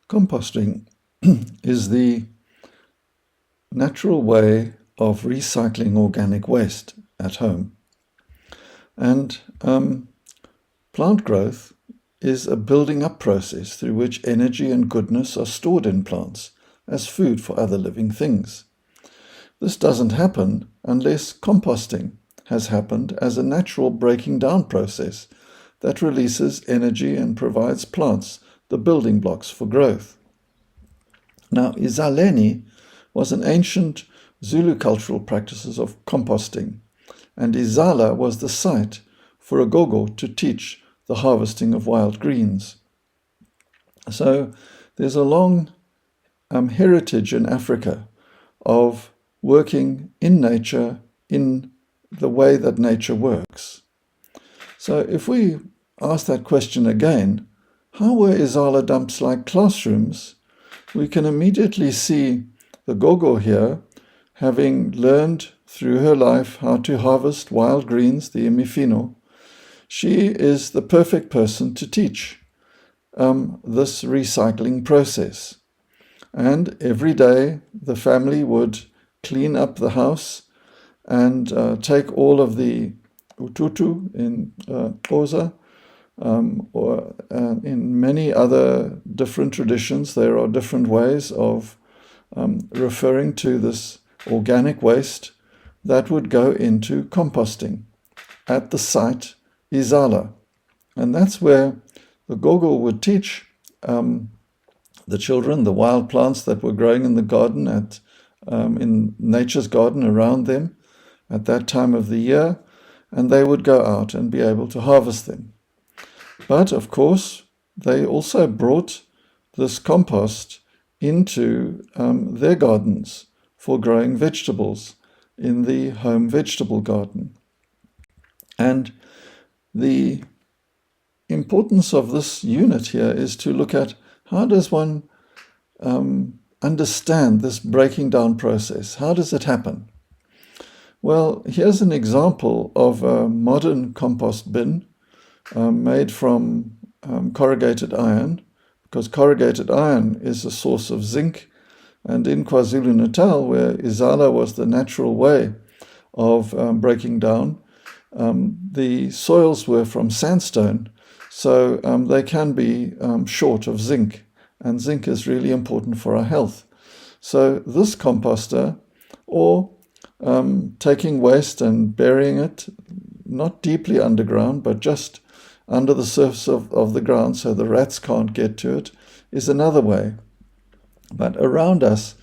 Composting is the natural way of recycling organic waste at home. And plant growth is a building up process through which energy and goodness are stored in plants as food for other living things. This doesn't happen unless composting has happened as a natural breaking down process that releases energy and provides plants the building blocks for growth. Now, izaleni was an ancient Zulu cultural practices of composting, and izala was the site for a gogo to teach the harvesting of wild greens. So there's a long heritage in Africa of working in nature in the way that nature works. So if we ask that question again, how were izala dumps like classrooms? We can immediately see the gogo here, having learned through her life how to harvest wild greens, the imifino. She is the perfect person to teach this recycling process. And every day the family would clean up the house and take all of the ututu in Xhosa, or in many other different traditions. There are different ways of referring to this organic waste that would go into composting at the site izala. And that's where the gogo would teach the children the wild plants that were growing in the garden, in nature's garden around them at that time of the year, and they would go out and be able to harvest them. But of course, they also brought this compost into their gardens for growing vegetables in the home vegetable garden. And the importance of this unit here is to look at how does one understand this breaking down process? How does it happen? Well, here's an example of a modern compost bin made from corrugated iron, because corrugated iron is a source of zinc. And in KwaZulu-Natal, where izala was the natural way of breaking down, the soils were from sandstone, so they can be short of zinc, and zinc is really important for our health. So this composter, or taking waste and burying it, not deeply underground, but just under the surface of the ground so the rats can't get to it, is another way. But around us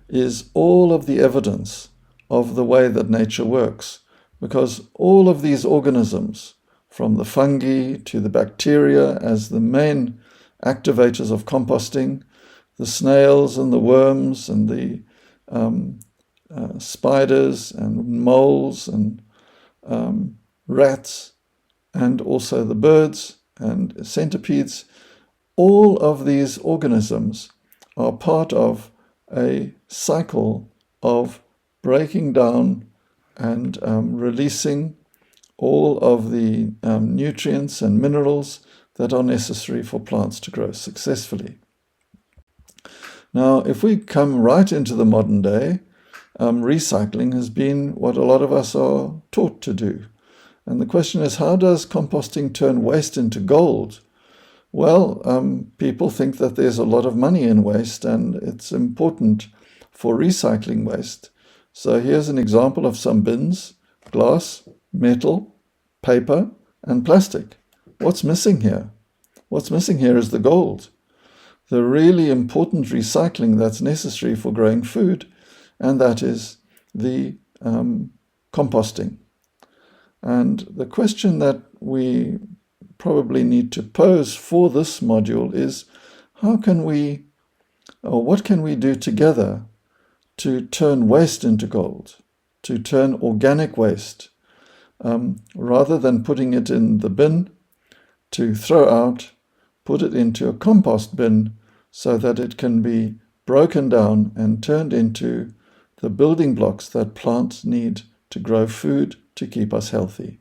is all of the evidence of the way that nature works, because all of these organisms, from the fungi to the bacteria as the main activators of composting, the snails and the worms and the spiders and moles and rats, and also the birds and centipedes, all of these organisms are part of a cycle of breaking down and releasing all of the nutrients and minerals that are necessary for plants to grow successfully. Now, if we come right into the modern day, recycling has been what a lot of us are taught to do. And the question is, how does composting turn waste into gold? Well, people think that there's a lot of money in waste and it's important for recycling waste. So here's an example of some bins: glass, metal, paper, and plastic. What's missing here? What's missing here is the gold, the really important recycling that's necessary for growing food, and that is the composting. And the question that we probably need to pose for this module is, what can we do together to turn waste into gold, to turn organic waste, rather than putting it in the bin to throw out, put it into a compost bin so that it can be broken down and turned into the building blocks that plants need to grow food to keep us healthy.